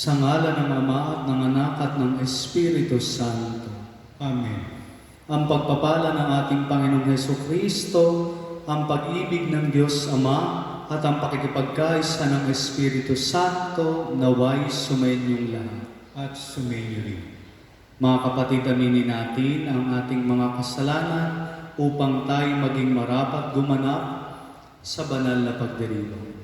Sa ngalan ng Ama at ng Anak at ng Espiritu Santo. Amen. Ang pagpapala ng ating Panginoong Hesukristo, ang pag-ibig ng Diyos Ama, at ang pakikipagkaisa ng Espiritu Santo naway sumainyong lahat. At sumainyo rin. Mga kapatid, aminin natin ang ating mga kasalanan upang tayo maging marapat gumanap sa banal na pagdiriwang.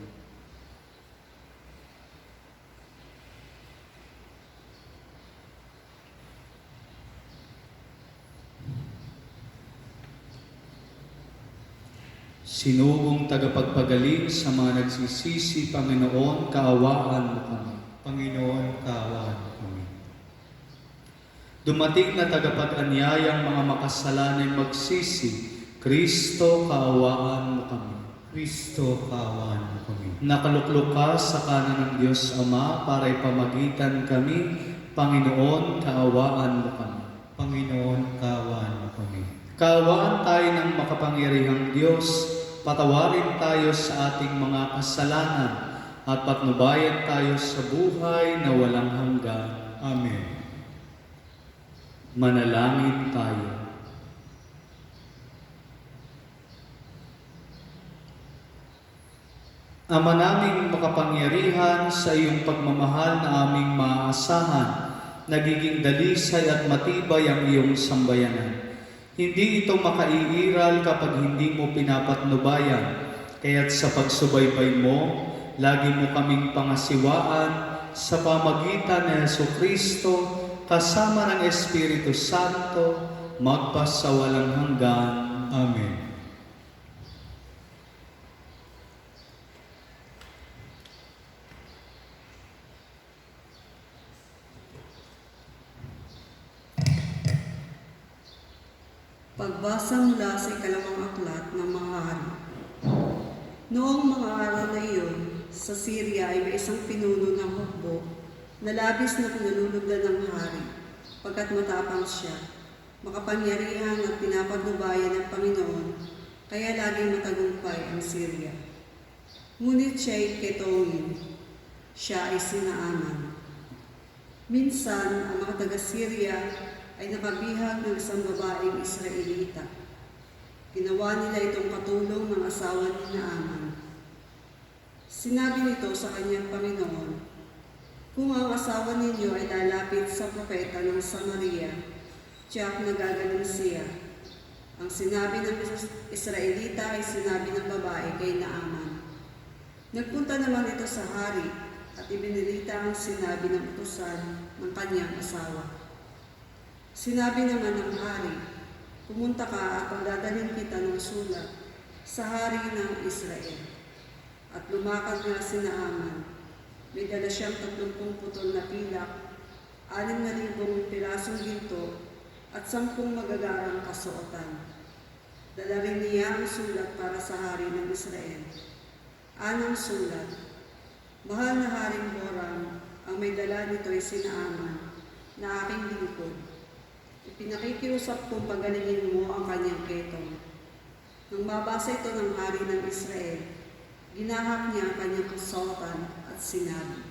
Sinugong tagapagpagaling sa mga nagsisisi, Panginoon, kaawaan mo kami. Panginoon, kaawaan mo kami. Dumating na tagapag-anyayang mga makasalanay magsisi, Kristo, kaawaan mo kami. Kristo, kaawaan mo kami. Nakaluklok ka sa kanan ng Diyos Ama para ipamagitan kami, Panginoon, kaawaan mo kami. Panginoon, kaawaan mo kami. Kaawaan tayo ng makapangyarihang Diyos, patawarin tayo sa ating mga kasalanan at patnubayan tayo sa buhay na walang hanggan. Amen. Manalangin tayo. Ama naming makapangyarihan, sa iyong pagmamahal na aming maaasahan, nagiging dalisay at matibay ang iyong sambayanan. Hindi ito makaiiral kapag hindi mo pinapatnubayan, kaya't sa pagsubaybay mo, lagi mo kaming pangasiwaan sa pamagitan ni Jesucristo kasama ng Espiritu Santo, magpasawalang hanggan. Amen. Pagbasa mula sa ikalawang aklat ng mga hari. Noong mga araw na iyon, sa Syria ay may isang pinuno ng hukbo na labis na pinalulugdan ng hari, pagkat matapang siya, makapangyarihan at pinapagnubayan ng Panginoon, kaya laging matagumpay ang Syria. Ngunit siya ay ketongin, siya ay sinaaman. Minsan, ang mga taga-Syria ay nakabihag ng isang babaeng Israelita. Ginawa nila itong katulong ng asawa ni Naaman. Sinabi nito sa kanyang Panginoon, "Kung ang asawa ninyo ay lalapit sa propeta ng Samaria, tiyak nagagaling siya." Ang sinabi ng Israelita ay sinabi ng babae kay Naaman. Nagpunta naman ito sa hari at ibinilita ang sinabi ng utusan ng kanyang asawa. Sinabi naman ng hari, "Pumunta ka at pagdadalhin kita ng sulat sa hari ng Israel." At lumakad nga si Naaman. May dala siyang 30 putol na pilak, 6,000 pirasong ginto, at 10 magagarang kasuotan. Dala rin niya ang sulat para sa hari ng Israel. Anong sulat? "Mahal na Haring Horam, ang may dala nito ay si Naaman, na aking lingkod. Ipinakikiusap kong pagalingin mo ang kanyang ketong." Nang mabasa ito ng hari ng Israel, ginahak niya ang kanyang kasuotan at sinabi,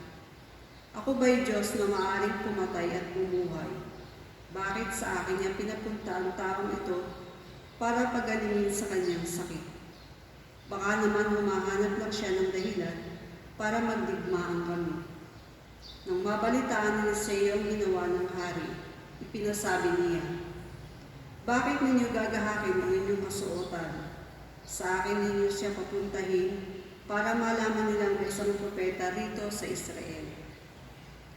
"Ako ba'y Diyos na maaaring pumatay at bumuhay? Bakit sa akin niya pinapunta ang taong ito para pagalingin sa kanyang sakit? Baka naman humahanap lang siya ng dahilan para magdigmaan kami." Nang mabalitaan ni Eliseo ang ginawa ng hari, ipinasabi niya, "Bakit ninyo gagahakin ang inyong kasuotan? Sa akin ninyo siya papuntahin para malaman nilang may isang propeta rito sa Israel."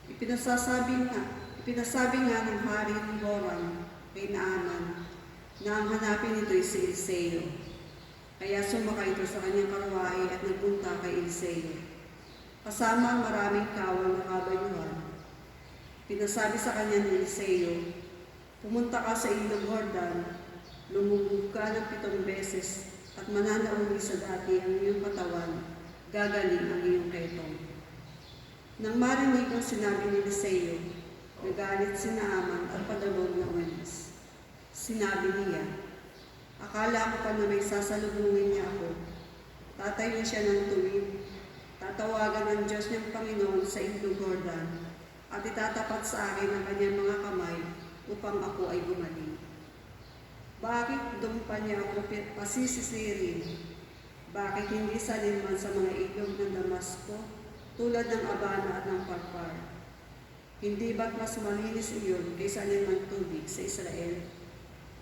Ipinasabi nga ng hari ng Horam kay Naaman na ang hanapin nito ay si Eliseo. Kaya sumakay ito sa kanyang karwahe at nagpunta kay Eliseo, kasama ang maraming kawal na kabayuhan. Pinasabi sa kanya ni Eliseo, "Pumunta ka sa ilog Jordan, lumubog ka ng 7 beses at mananauli sa dati ang iyong katawan, gagaling ang iyong ketong." Nang marinig ang sinabi ni Eliseo, nagalit si Naaman at padalog na umalis. Sinabi niya, "Akala ko pa na may sasalubungin niya ako. Tatayo siya ng tuwid, tatawagan ng Diyos niyang Panginoon sa ilog Jordan, at itatapat sa akin ang kanyang mga kamay upang ako ay gumaling. Bakit doon pa niya ako pasisisirin? Bakit hindi salinman sa mga ilog ng Damasco tulad ng Abana at ng Parpar? Hindi ba't mas malinis iyon kaysa alinman tubig sa Israel?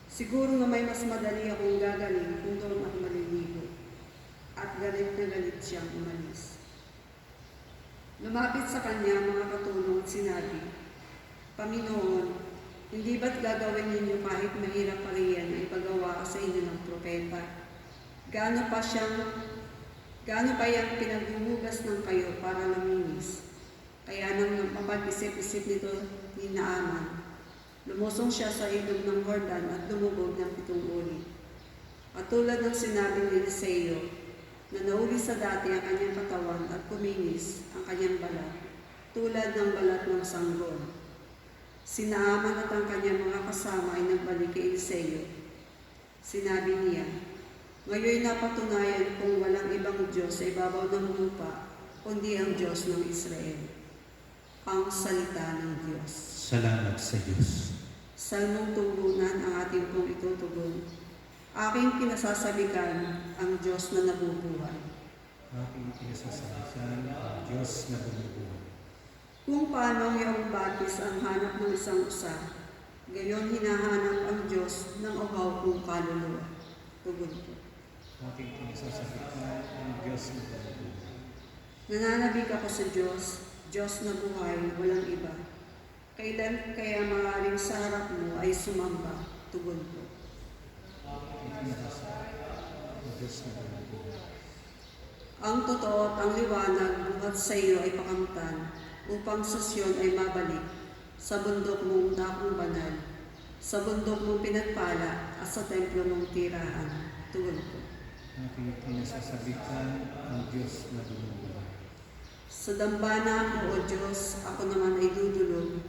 Siguro na may mas madali akong gagaling kung doon ako maliligo. At galit na galit siyang umalis. Lumapit sa kanya mga katulong at sinabi, Panginoon, hindi ba't gagawin ninyo kahit mahirap pa riyan ay pagawa sa inyo ng propeta? Gaano pa yang pinaghuhugas ng kayo para luminis? Kaya nang mapag-isip-isip nito ni Naaman, lumusong siya sa ilog ng Jordan at lumubog ng 7 ulit. At tulad ng sinabi ni Eliseo, na nauli sa dati ang kanyang katawan at kuminis ang kanyang balat, tulad ng balat ng sanggol. Si Naaman at ang kanyang mga kasama ay nagbalik kay Eliseo. Sinabi niya, ngayon napatunayan kung walang ibang Diyos sa ibabaw ng lupa, kundi ang Diyos ng Israel. Ang salita ng Diyos. Salamat sa Diyos. Salmong tugunan ang ating pong itutugon. Aking pinasasabikan ang Diyos na nabubuhay. Aking pinasasabikan ang Diyos na bumubuhay. Kung paano ang iyong batis ang hanap ng isang usa, gayon hinahanap ang Diyos ng uhaw kong kaluluwa. Tugon po. Aking pinasasabikan ang Diyos na bumubuhay. Nananabik ako sa Diyos, Diyos na buhay, walang iba. Kailan kaya maaaring sa harap mo ay sumamba? Tugon po. Aking pinasasabikan ang Diyos na bumubuhay. Ang totoo at ang liwanag buhat sa iyo ay pakamtan, upang sa Sion ay mabalik, sa bundok mong dakong banal, sa bundok mong pinagpala at sa templo mong tirahan. Tugon ko. Aking pinasasabikan ang Diyos na bumubuhay. Sa dambana mo, O Diyos, ako naman ay dudulog,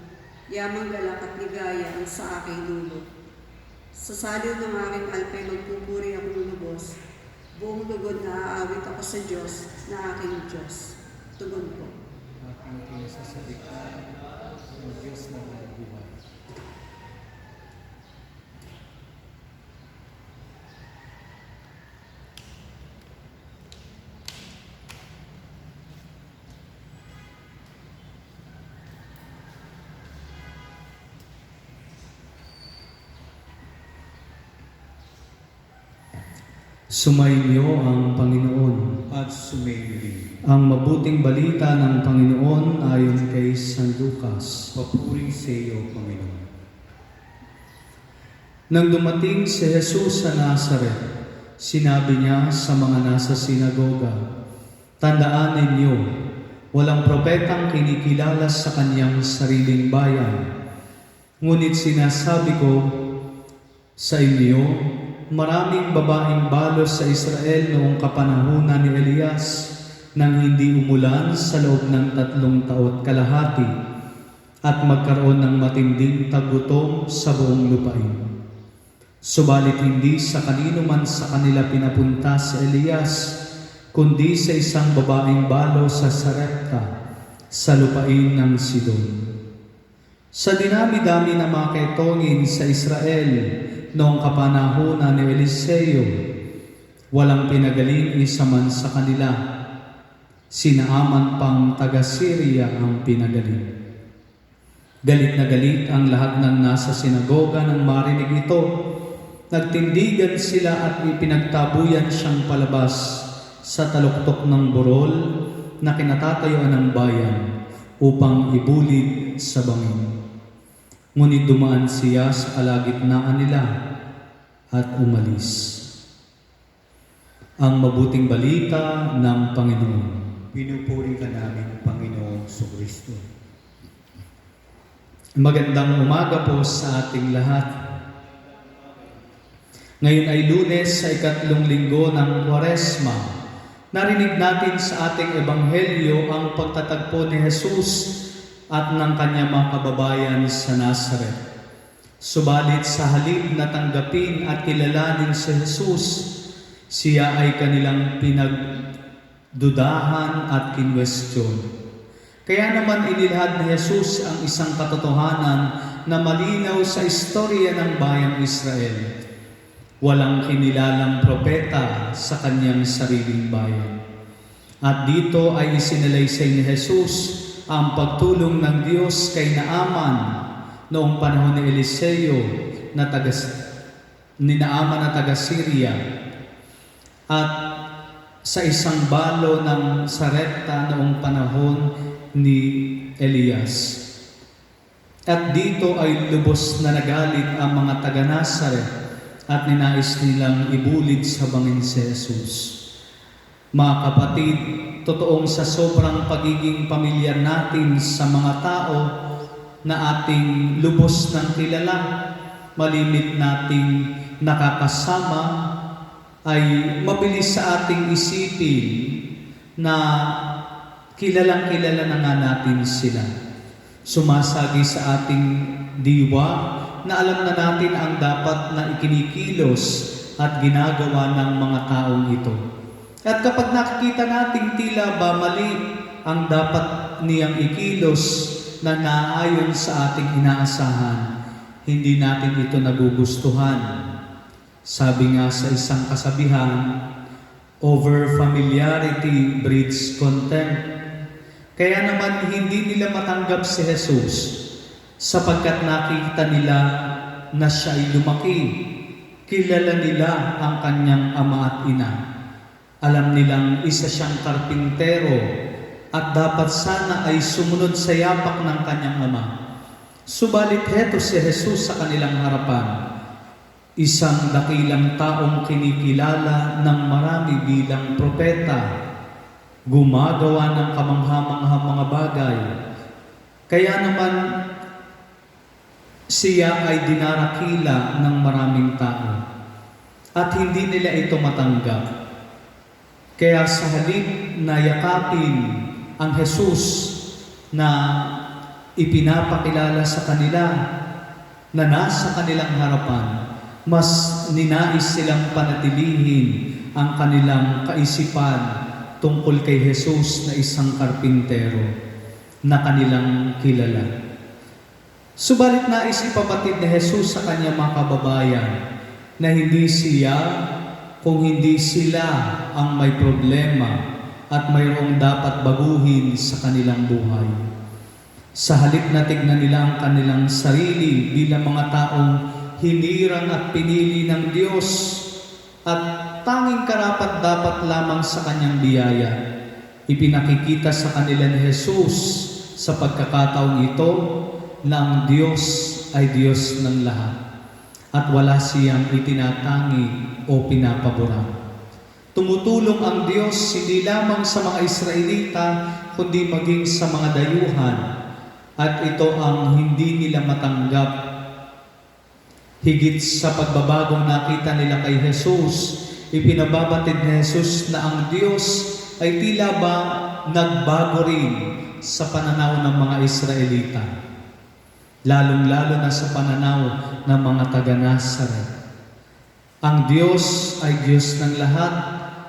yamang galak at ligaya ang sa aking dulog. Sa saliw ng aking alpay magpupuri akong lubos, buong lugod na aawit ako sa Diyos na aking Diyos. Tugon ko. Aking pinasasabikan ang Diyos na bumubuhay. Sumainyo ang Panginoon. At sumainyo rin. Ang mabuting balita ng Panginoon ayon kay San Lucas. Papuri sa iyo, Panginoon. Nang dumating si Jesus sa Nazaret, sinabi niya sa mga nasa sinagoga, tandaan ninyo, walang propetang kinikilala sa kanyang sariling bayan. Ngunit sinasabi ko sa inyo, maraming babaeng balos sa Israel noong kapanahunan ni Elias nang hindi umulan sa loob ng 3 taon kalahati at magkaroon ng matinding tagutom sa buong lupain. Subalit hindi sa kanino man sa kanila pinapunta si Elias, kundi sa isang babaeng balo sa Sarepta, sa lupain ng Sidon. Sa dinami-dami na mga ketongin sa Israel noong kapanahunan ni Eliseo, walang pinagaling isa man sa kanila. Si Naaman pang taga-Syria ang pinagaling. Galit na galit ang lahat ng nasa sinagoga nang marinig ito. Nagtindigan sila at ipinagtabuyan siyang palabas sa taluktok ng burol na kinatatayuan ng bayan upang ibulid sa bangin. Ngunit dumaan siya sa kalagitnaan nila at umalis. Ang mabuting balita ng Panginoon. Pinupuri ka namin, Panginoong Kristo. Magandang umaga po sa ating lahat. Ngayon ay Lunes sa 3 linggo ng Kwaresma. Narinig natin sa ating ebanghelyo ang pagtatagpo ni Jesus at ng kanyang mga kababayan sa Nazaret. Subalit sa halip na tanggapin at kilalanin si Jesus, siya ay kanilang pinagdudahan at kinwestiyon. Kaya naman inilahad ni Jesus ang isang katotohanan na malinaw sa istorya ng bayang Israel. Walang kinilalang propeta sa kanyang sariling bayan. At dito ay isinalaysay ni Jesus ang pagtulong ng Diyos kay Naaman noong panahon ni Eliseo ni Naaman na taga Syria, at sa isang balo ng Sarepta noong panahon ni Elias. At dito ay lubos na nagalit ang mga taga Nazaret at ninais nilang ibulid sa bangin si Jesus. Mga kapatid, totoong sa sobrang pagiging pamilyar natin sa mga tao na ating lubos ng kilala, malimit nating nakakasama, ay mabilis sa ating isipin na kilalang-kilala na nga natin sila. Sumasagi sa ating diwa na alam na natin ang dapat na ikinikilos at ginagawa ng mga taong ito. At kapag nakikita nating tila ba mali ang dapat niyang ikilos na naayon sa ating inaasahan, hindi natin ito nagugustuhan. Sabi nga sa isang kasabihan, over familiarity breeds contempt. Kaya naman hindi nila matanggap si Jesus sapagkat nakita nila na siya ay lumaki. Kilala nila ang kanyang ama at ina. Alam nilang isa siyang karpintero at dapat sana ay sumunod sa yapak ng kanyang ama. Subalit heto si Jesus sa kanilang harapan, isang dakilang taong kinikilala ng marami bilang propeta, gumagawa ng kamangha-manghang mga bagay. Kaya naman siya ay dinarakila ng maraming tao at hindi nila ito matanggap. Kaya sa halip na yakapin ang Jesus na ipinapakilala sa kanila na nasa kanilang harapan, mas ninais silang panatilihin ang kanilang kaisipan tungkol kay Jesus na isang karpintero na kanilang kilala. Subalit nais ipabatid ni Jesus sa kanyang mga kababayan na hindi siya kung hindi sila ang may problema at mayroong dapat baguhin sa kanilang buhay. Sa halip na tignan nila ang kanilang sarili bilang mga taong hinirang at pinili ng Diyos at tanging karapat-dapat lamang sa kanyang biyaya, ipinakikita sa kanila ni Jesus sa pagkakataong ito na ang Diyos ay Diyos ng lahat at wala siyang itinatangi o pinapabura. Tumutulong ang Diyos hindi lamang sa mga Israelita kundi maging sa mga dayuhan, at ito ang hindi nila matanggap. Higit sa pagbabagong nakita nila kay Jesus, ipinababatid ni Jesus na ang Diyos ay tila ba nagbago rin sa pananaw ng mga Israelita, lalong-lalo na sa pananaw ng mga taga-Nazaret. Ang Diyos ay Diyos ng lahat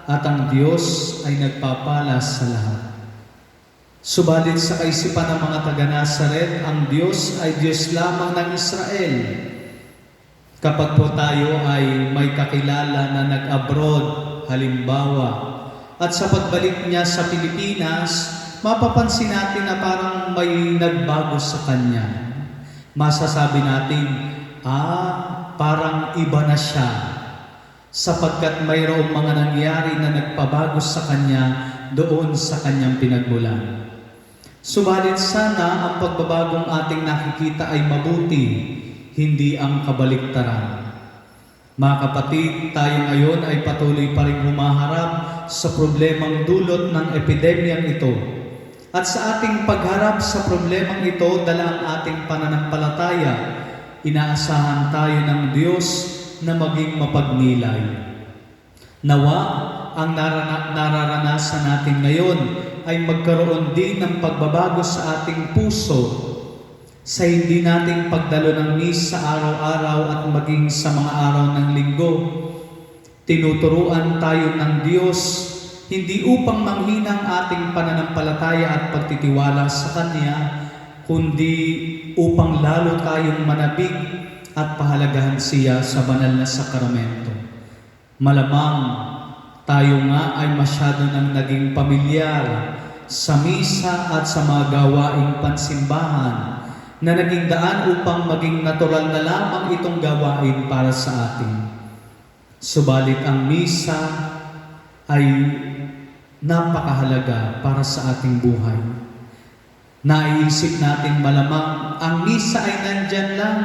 at ang Diyos ay nagpapalas sa lahat. Subalit sa kaisipan ng mga taga-Nazaret, ang Diyos ay Diyos lamang ng Israel. Kapag po tayo ay may kakilala na nag-abroad, halimbawa, at sa pagbalik niya sa Pilipinas, mapapansin natin na parang may nagbago sa kanya. Masasabi natin, parang iba na siya, sapagkat mayroong mga nangyari na nagpabago sa kanya doon sa kanyang pinagmulan. Subalit sana ang pagbabagong ating nakikita ay mabuti, hindi ang kabaliktaran. Mga kapatid, tayo ngayon ay patuloy pa rin humaharap sa problemang dulot ng epidemyang ito. At sa ating pagharap sa problemang ito, dala ang ating pananampalataya, inaasahan tayo ng Diyos na maging mapagnilay. Nawa, ang nararanasan natin ngayon ay magkaroon din ng pagbabago sa ating puso sa hindi nating pagdalo ng misa araw-araw at maging sa mga araw ng linggo. Tinuturuan tayo ng Diyos hindi upang manghina ang ating pananampalataya at pagtitiwala sa Kanya, kundi upang lalo tayong manabik at pahalagahan siya sa banal na sakramento. Malamang tayo nga ay masyado nang naging pamilyar sa misa at sa mga gawaing pansimbahan na naging daan upang maging natural na lamang itong gawain para sa atin. Subalit ang misa ay napakahalaga para sa ating buhay. Naiisip natin malamang ang misa ay nandyan lang.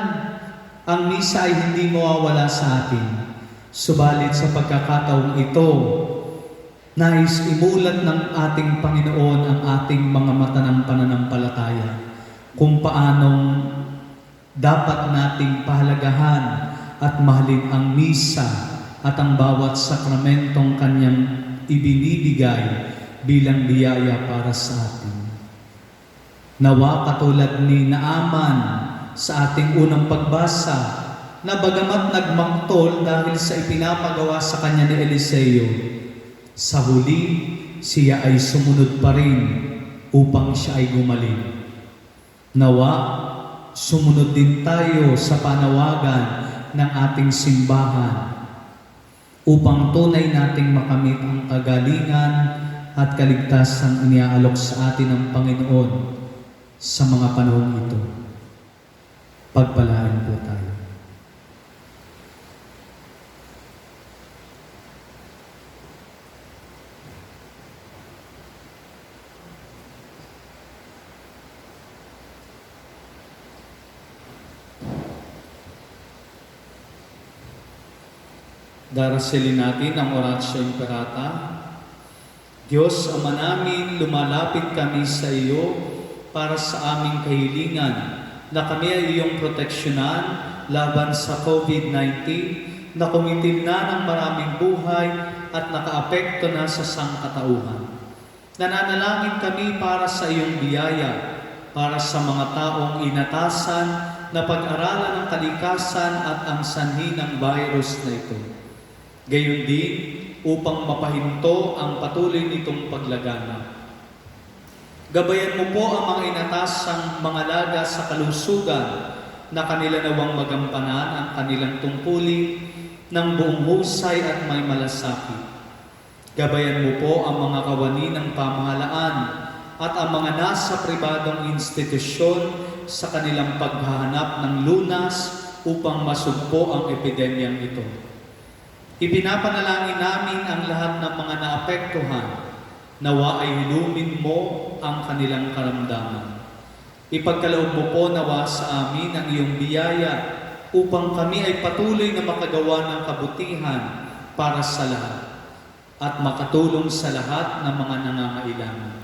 Ang misa ay hindi mawawala sa atin. Subalit sa pagkakataong ito, nais imulat ng ating Panginoon ang ating mga mata ng pananampalataya kung paanong dapat nating pahalagahan at mahalin ang misa at ang bawat sakramentong Kanyang ibinibigay bilang biyaya para sa atin. Nawa katulad ni Naaman sa ating unang pagbasa, na bagamat nagmangtol dahil sa ipinapagawa sa kanya ni Eliseo, sa huli siya ay sumunod pa rin upang siya ay gumaling. Nawa, sumunod din tayo sa panawagan ng ating simbahan upang tunay nating makamit ang kagalingan at kaligtasang iniaalok sa atin ng Panginoon sa mga panahon ito. Pagpalain po tayo. Darasilin natin ang Oratio Imperata. Diyos, Ama namin, lumalapit kami sa iyo para sa aming kahilingan na kami ay iyong proteksyonan laban sa COVID-19 na kumitil na ng maraming buhay at nakaapekto na sa sangkatauhan. Nananalangin kami para sa iyong biyaya, para sa mga taong inatasan na pag-aralan ng kalikasan at ang sanhi ng virus na ito. Gayon din, upang mapahinto ang patuloy nitong paglagana. Gabayan mo po ang mga inatasang mga laga sa kalusugan na kanila nawang magampanan ang kanilang tungkulin ng buong husay at may malasakit. Gabayan mo po ang mga kawani ng pamahalaan at ang mga nasa pribadong institusyon sa kanilang paghahanap ng lunas upang masugpo ang epidemyang ito. Ipinapanalangin namin ang lahat ng mga naapektuhan, nawa ay hilumin mo ang kanilang karamdaman. Ipagkaloob mo po nawa sa amin ang iyong biyaya upang kami ay patuloy na makagawa ng kabutihan para sa lahat at makatulong sa lahat ng mga nangangailangan.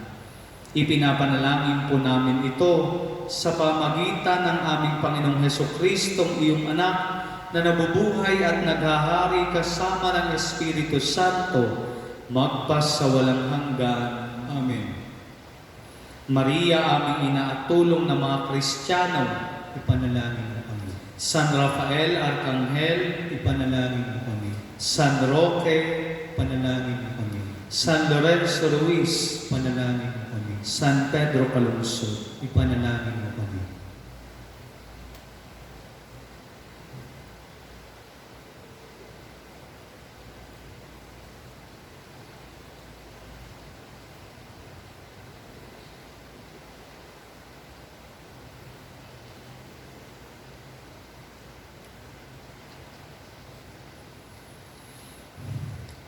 Ipinapanalangin po namin ito sa pamagitan ng aming Panginoong Hesukristo, iyong anak, na nabubuhay at naghahari kasama ng Espiritu Santo, magpasawalang hanggan. Amen. Maria, aming ina at tulong ng mga Kristiyano, Ipanalangin mo kami. San Rafael, Arkanghel, Ipanalangin mo kami. San Roque, Ipanalangin mo kami. San Lorenzo Ruiz, Ipanalangin mo kami. San Pedro Calungsod. Ipanalangin mo kami.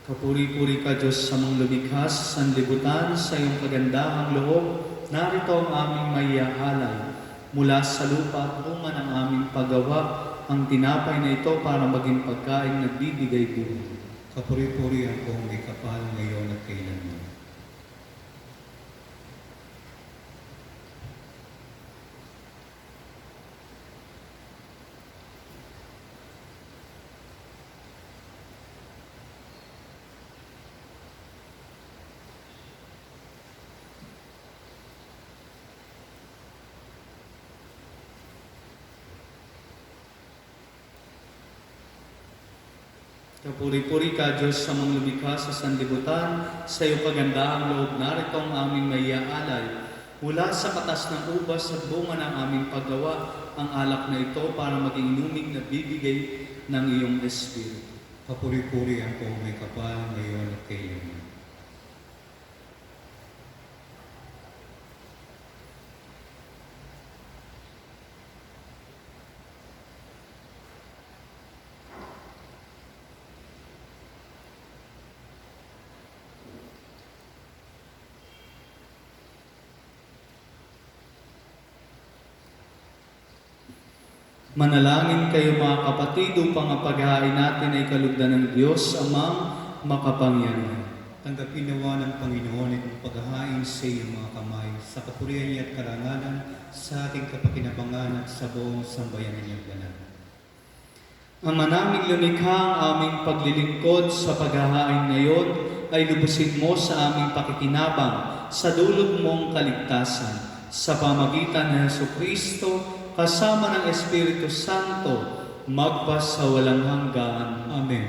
Kapuri-puri ka, Diyos sa mga lumikhas, sanlibutan, sa iyong kagandahang loob, narito ang aming maiaalay. Mula sa lupa at bunga ng aming paggawa, ang tinapay na ito para maging pagkain nagbibigay buhay. Kapuri-puri ang kong may kapal ngayon at kailanman. Kapuri-puri ka, Diyos sa mga lumikha sa sanlibutan, sa iyo kagandahang loob narito ang aming maiaalay. Mula sa katas ng ubas at bunga ng aming paggawa, ang alak na ito para maging inuming na bibigay ng iyong Espiritu. Papuri-puri ang kong may kapal ngayon at kailanman. Manalangin kayo mga kapatid upang ang paghahain natin ay kalugdan ng Diyos amang makapangyarihan. Tanggapin nawa ng Panginoon itong paghahain sa iyong mga kamay, sa kapurihan niya at karangalan, sa ating kapakinabangan at sa buong sambayanan niyang ganap. Ama naming lumikha, ang aming paglilingkod sa paghahain ngayon ay lubusin mo sa aming pakikinabang sa dulot mong kaligtasan. Sa pamagitan ng Jesucristo, kasama ng Espiritu Santo, magpas sa walang hanggan. Amen.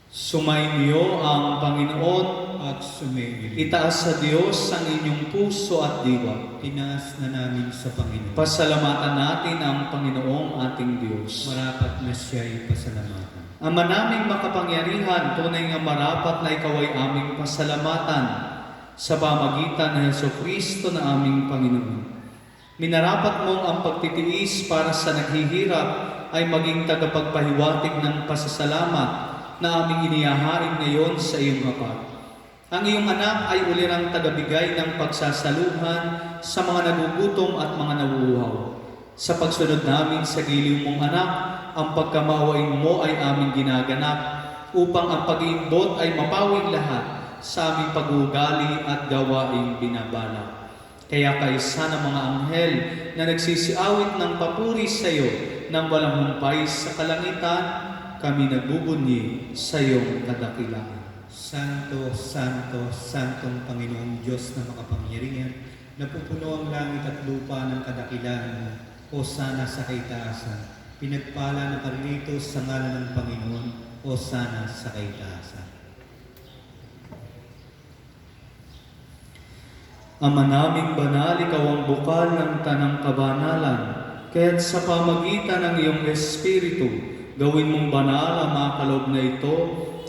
Sumainyo ang Panginoon, At sumainyo. itaas sa Diyos ang inyong puso at diwa. Tinaas na namin sa Panginoon. Pasalamatan natin ang Panginoong ating Diyos. Marapat na siya'y pasalamatan. Ama naming makapangyarihan, tunay nga marapat na ikaw ay aming pasalamatan sa pamagitan ng Jesucristo na aming Panginoon. Minarapat mong ang pagtitiis para sa naghihirap ay maging tagapagpahiwatig ng pasasalamat na aming inihahain ngayon sa iyong hapag. Ang iyong anak ay ulirang tagabigay ng pagsasaluhan sa mga nagugutom at mga nauuhaw. Sa pagsunod namin sa giliw mong anak, ang pagkamaawain mo ay aming ginaganap upang ang pag-iimbot ay mapawing lahat sa aming pag-uugali at gawaing binabalak. Kaya kaisa ng mga anghel na nagsisiawit ng papuri sa iyo nang walang humpay sa kalangitan, kami nagbubunyi sa iyong kadakilaan. Santo, Santo, Santong Panginoong Diyos na makapangyarihan, napupuno ang langit at lupa ng kadakilaan mo, o sana sa kaitaasan. Pinagpala na paririto sa ngalan ng Panginoon, o sana sa kaitaasan. Ama naming banal, ikaw ang bukal ng tanang kabanalan, kaya't sa pamagitan ng iyong Espiritu, gawin mong banal ang mga kaloob na ito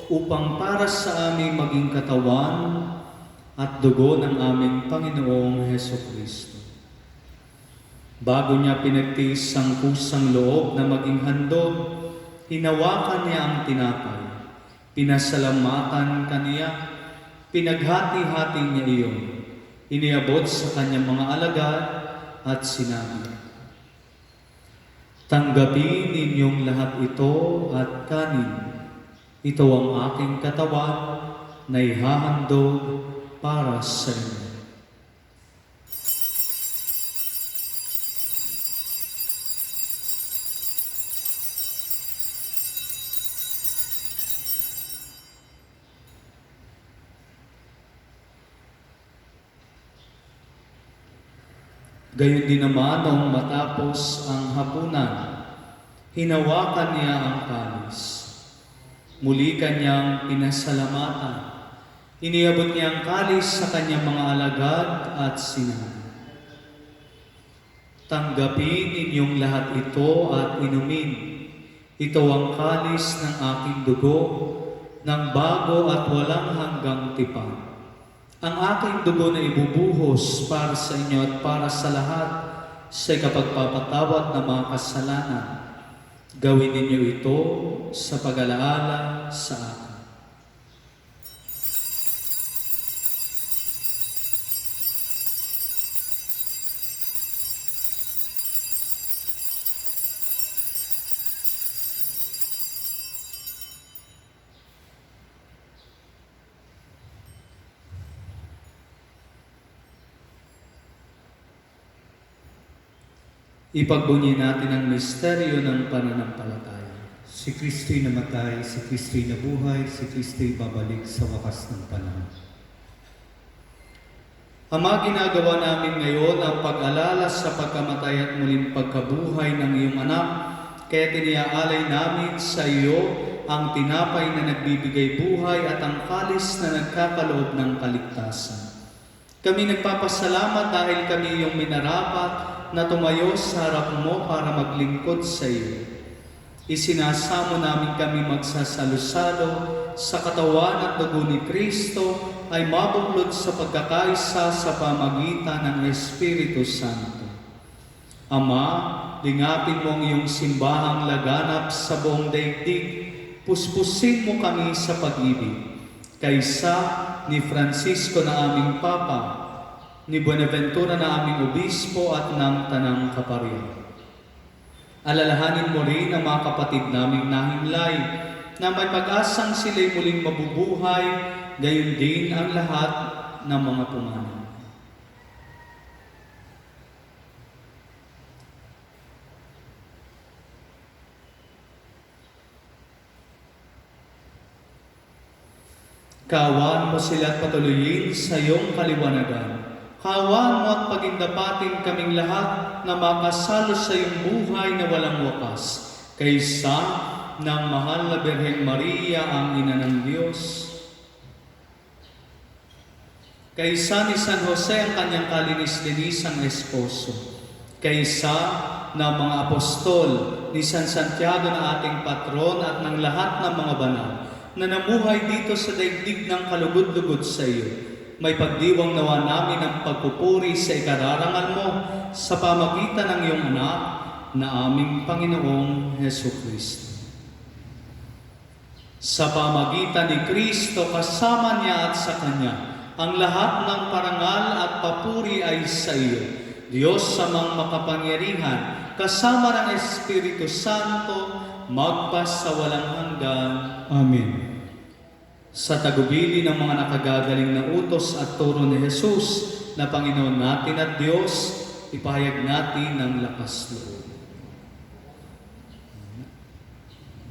upang para sa aming maging katawan at dugo ng aming Panginoong Hesukristo. Bago niya pinagtiis ang kusang loob na maging handog, hinawakan niya ang tinapay, pinasalamatan kaniya, pinaghati-hati niya iyon, iniabot sa kanyang mga alagad at sinabi, "Tanggapin ninyong lahat ito at kanin. Ito ang aking katawan na ihahandog para sa inyo." Gayon din naman noong matapos ang hapunan, hinawakan niya ang kalis. Muli kanyang pinasalamatan. Iniabot niya ang kalis sa kanyang mga alagad at sinabi, "Tanggapin ninyong lahat ito at inumin. Ito ang kalis ng aking dugo, ng bago at walang hanggang tipan. Ang aking dugo na ibubuhos para sa inyo at para sa lahat sa ikapagpapatawad ng mga kasalanan. Gawin ninyo ito sa pag-alaala sa akin." Ipagbunyi natin ang misteryo ng pananampalataya. Si Kristo'y namatay, si Kristo'y nabuhay, si Kristo'y babalik sa wakas ng panahon. Ama, ginagawa namin ngayon ang pag-alala sa pagkamatay at muling pagkabuhay ng iyong anak, kaya tiniaalay namin sa iyo ang tinapay na nagbibigay buhay at ang kalis na nagkakaloob ng kaligtasan. Kami nagpapasalamat dahil kami iyong minarapat na tumayo sa harap mo para maglingkod sa iyo. Isinasamo namin kami magsasalo-salo sa katawan at dugo ni Kristo ay mabuklod sa pagkakaisa sa pamagitan ng Espiritu Santo. Ama, lingapin mo ang iyong simbahang laganap sa buong daigdig. Puspusin mo kami sa pag-ibig. Kaysa ni Francisco na aming Papa, ni Buenaventura na aming Obispo at ng Tanang Kaparian. Alalahanin mo rin ang mga kapatid naming nahimlay na may pag-asang sila'y muling mabubuhay, gayon din ang lahat ng mga pumanaw. Kaawaan mo sila at patuloyin sa iyong kaliwanagan. Kaawaan mo at pagindapatin kaming lahat na makasalo sa iyong buhay na walang wakas. Kaysa ng mahal na Birhen Maria, ang Ina ng Diyos. Kaysa ni San Jose, ang kanyang kalinis-linisang esposo. Kaysa ng mga apostol, ni San Santiago na ating patron at ng lahat ng mga banal na namuhay dito sa daigdig ng kalugod-lugod sa iyo. May pagdiwang nawa namin ang pagpupuri sa ikararangal mo sa pamagitan ng iyong anak na aming Panginoong Hesukristo. Sa pamagitan ni Kristo, kasama niya at sa Kanya, ang lahat ng parangal at papuri ay sa iyo, Diyos samang makapangyarihan, kasama ng Espiritu Santo, magpasawalang hanggan. Amen. Sa tagubili ng mga nakagagaling na utos at turo ni Jesus na Panginoon natin at Diyos, ipahayag natin ng lakas loob.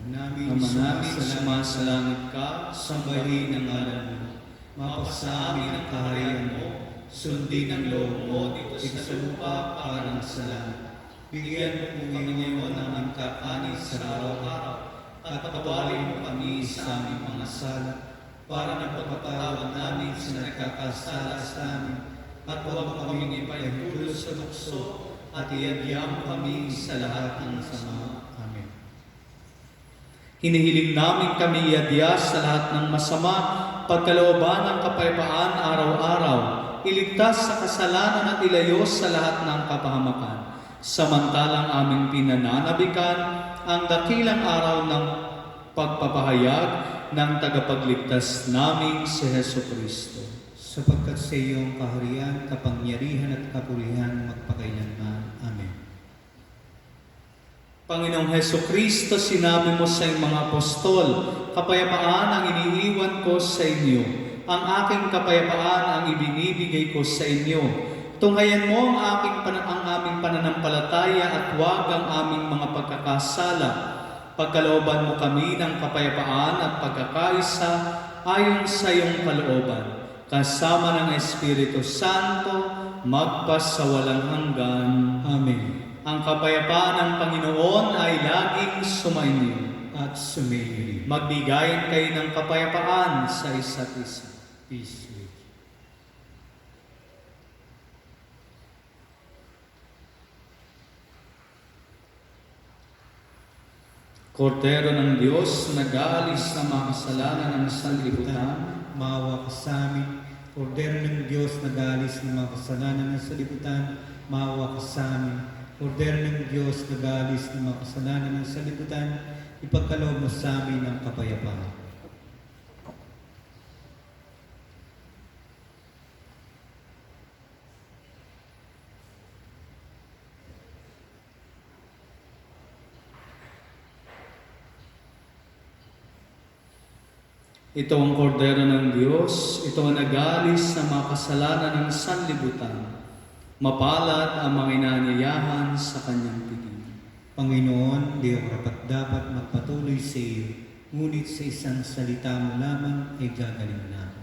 Ama namin, sumasalangit ka, sambahin ang ngalan mo. Mapasa amin ang kaharian mo, sundin ang loob mo dito sa lupa parang sa langit. Bigyan mo kami ngayon ng aming kakanin sa araw-araw, at patawarin mo kami sa aming mga sala, para napagpatawad namin sa nagkakasala sa amin, at huwag mo kaming ipahintulot sa tukso, at iadya mo kami sa lahat ng sama. Amen. Hinihiling namin kami iadya sa lahat ng masama, pagkalooban ng kapayapaan araw-araw, iligtas sa kasalanan at ilayo sa lahat ng kapahamakan. Samantalang aming pinananabikan ang dakilang araw ng pagpapahayag ng tagapagligtas naming si Hesukristo. Sapagkat sa iyong kaharian, kapangyarihan at kapurihan magpakailanman. Amen. Panginoong Hesukristo, sinabi mo sa iyong mga apostol, kapayapaan ang iniiwan ko sa inyo, ang aking kapayapaan ang ibinibigay ko sa inyo. Tunghayan mo ang aming pananampalataya at huwag ang aming mga pagkakasala. Pagkalooban mo kami ng kapayapaan at pagkakaisa ayon sa iyong kalooban. Kasama ng Espiritu Santo, magpasawalang hanggan. Amen. Ang kapayapaan ng Panginoon ay laging sumainyo. At sumainyo. Magbigayan kayo ng kapayapaan sa isa't isa. Peace be. Kordero ng Diyos, nag-aalis ng mga kasalanan ng sanlibutan, maawa ka sa amin. Kordero ng Diyos, nag-aalis ng mga kasalanan ng sanlibutan, maawa ka sa amin. Kordero ng Diyos, nag-aalis ng mga kasalanan ng sanlibutan, ipagkaloob mo sa amin ang kapayapaan. Ito ang kordero ng Diyos, ito ang nag-aalis ng mga kasalanan ng sanlibutan. Mapalad ang mga inanyayahan sa kanyang piling. Panginoon, di ako dapat magpatuloy sa iyo, ngunit sa isang salita mo lamang ay gagaling na ako.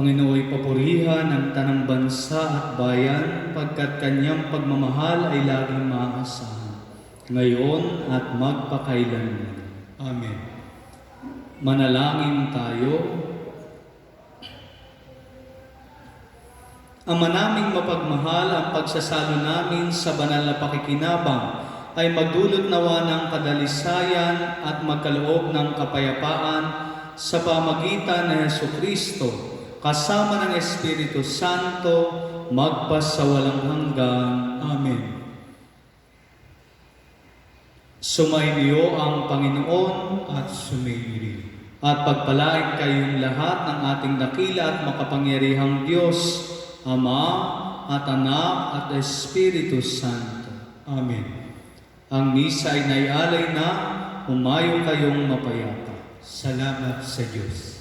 Panginooy papurihan ng tanang bansa at bayan, pagkat kanyang pagmamahal ay laging maaasahan, ngayon at magpakailanman. Amen. Manalangin tayo. Ama naming mapagmahal, ang pagsasalo namin sa banal na pakikinabang ay magdulot nawa ng kadalisayan at magkaloob ng kapayapaan sa pamagitan ng Jesucristo, kasama ng Espiritu Santo, magpasawalang hanggan. Amen. Sumainyo ang Panginoon At sumainyo rin. at pagpalain kayong lahat ng ating dakila at makapangyarihang Diyos, Ama at Anak at Espiritu Santo. Amen. Ang misa ay naialay na, humayo kayong mapayapa. Salamat sa Diyos.